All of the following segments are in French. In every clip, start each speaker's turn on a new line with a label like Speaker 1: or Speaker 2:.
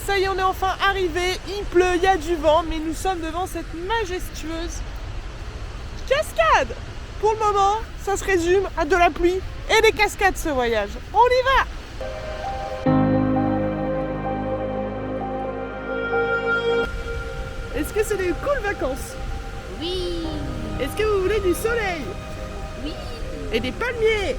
Speaker 1: Ça y est, on est enfin arrivé. Il pleut, il y a du vent, mais nous sommes devant cette majestueuse cascade. Pour le moment, ça se résume à de la pluie et des cascades ce voyage. On y va! Est-ce que c'est des cool vacances?
Speaker 2: Oui.
Speaker 1: Est-ce que vous voulez du soleil?
Speaker 2: Oui.
Speaker 1: Et des palmiers?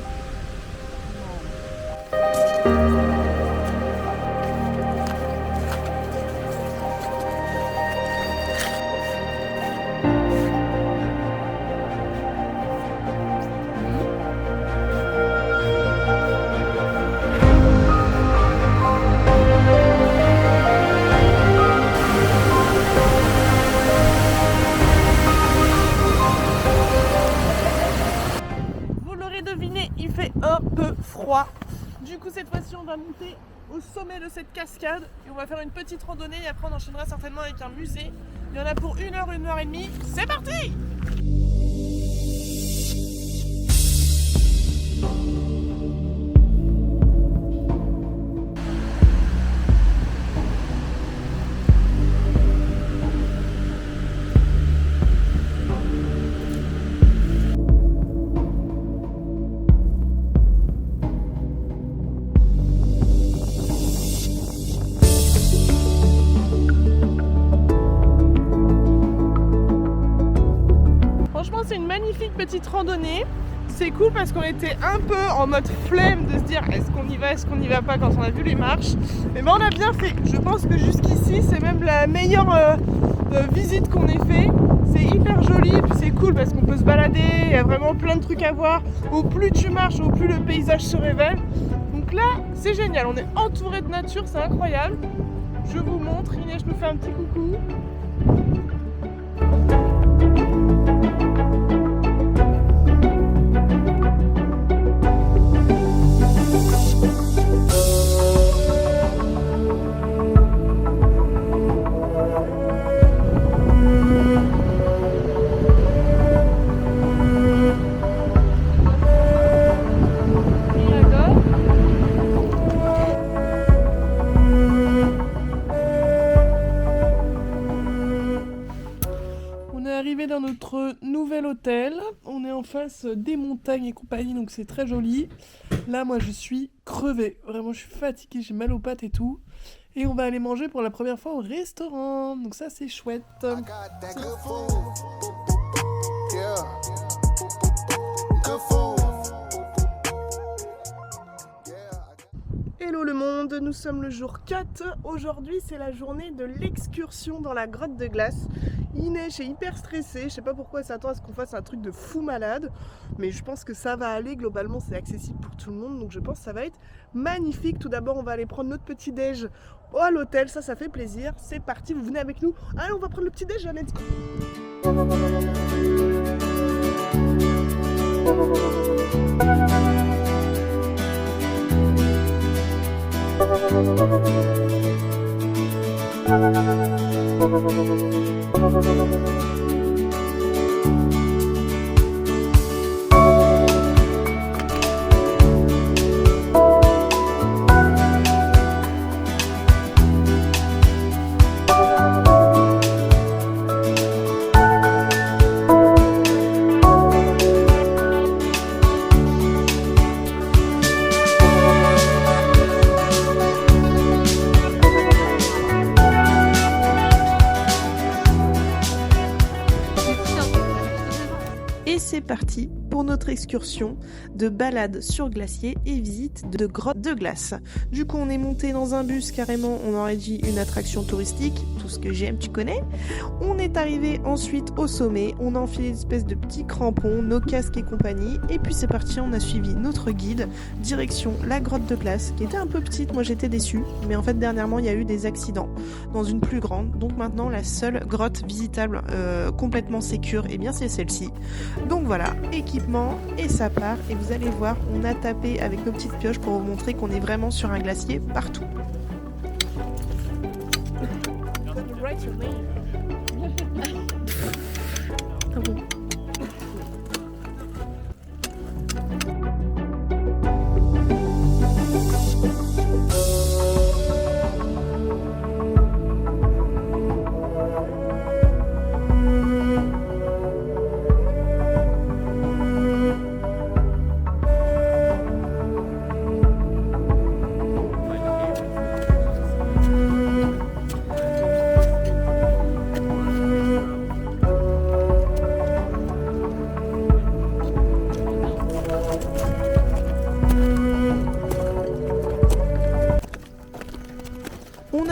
Speaker 1: Il fait un peu froid. Du coup, cette fois-ci, on va monter au sommet de cette cascade et on va faire une petite randonnée et après on enchaînera certainement avec un musée. Il y en a pour 1 heure, 1 heure et demie. C'est parti! C'est une magnifique petite randonnée. C'est cool parce qu'on était un peu en mode flemme de se dire est-ce qu'on y va, est-ce qu'on n'y va pas quand on a vu les marches. Mais ben, on a bien fait. Je pense que jusqu'ici c'est même la meilleure visite qu'on ait fait. C'est hyper joli et puis c'est cool parce qu'on peut se balader, il y a vraiment plein de trucs à voir. Au plus tu marches, au plus le paysage se révèle. Donc là c'est génial, on est entouré de nature, c'est incroyable. Je vous montre, Inès nous fait un petit coucou. Dans notre nouvel hôtel, on est en face des montagnes et compagnie, donc c'est très joli. Là moi je suis crevée, vraiment je suis fatiguée, j'ai mal aux pattes et tout. Et on va aller manger pour la première fois au restaurant, donc ça c'est chouette. Hello le monde, nous sommes le jour 4. Aujourd'hui c'est la journée de l'excursion dans la grotte de glace. Inès est hyper stressée, je sais pas pourquoi elle s'attend à ce qu'on fasse un truc de fou malade. Mais je pense que ça va aller, globalement c'est accessible pour tout le monde. Donc je pense que ça va être magnifique. Tout d'abord on va aller prendre notre petit déj à l'hôtel, ça fait plaisir. C'est parti, vous venez avec nous. Allez on va prendre le petit déj, let's go. C'est parti pour notre excursion de balade sur glacier et visite de grotte de glace. Du coup on est monté dans un bus carrément, on aurait dit une attraction touristique, tout ce que j'aime tu connais. On est arrivé ensuite au sommet, on a enfilé une espèce de petits crampons, nos casques et compagnie, et puis c'est parti, on a suivi notre guide, direction la grotte de glace, qui était un peu petite, moi j'étais déçue, mais en fait dernièrement il y a eu des accidents dans une plus grande, donc maintenant la seule grotte visitable complètement sécure, et bien c'est celle-ci. Donc voilà, équipement et ça part, et vous allez voir, on a tapé avec nos petites pioches pour vous montrer qu'on est vraiment sur un glacier partout. Ah bon.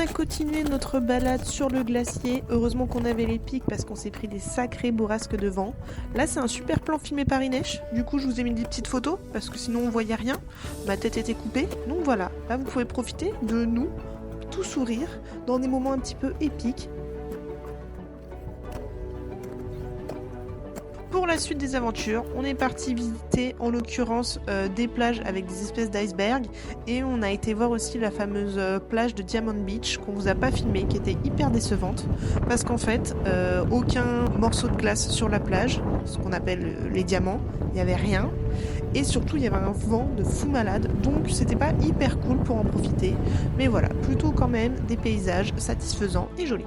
Speaker 1: a continué notre balade sur le glacier. Heureusement qu'on avait les pics parce qu'on s'est pris des sacrés bourrasques de vent. Là, c'est un super plan filmé par Inesh. Du coup, je vous ai mis des petites photos parce que sinon on voyait rien. Ma tête était coupée. Donc voilà, là vous pouvez profiter de nous, tout sourire, dans des moments un petit peu épiques. Pour la suite des aventures, on est parti visiter en l'occurrence des plages avec des espèces d'icebergs et on a été voir aussi la fameuse plage de Diamond Beach qu'on vous a pas filmé, qui était hyper décevante parce qu'en fait aucun morceau de glace sur la plage, ce qu'on appelle les diamants, il n'y avait rien et surtout il y avait un vent de fou malade, donc c'était pas hyper cool pour en profiter, mais voilà, plutôt quand même des paysages satisfaisants et jolis.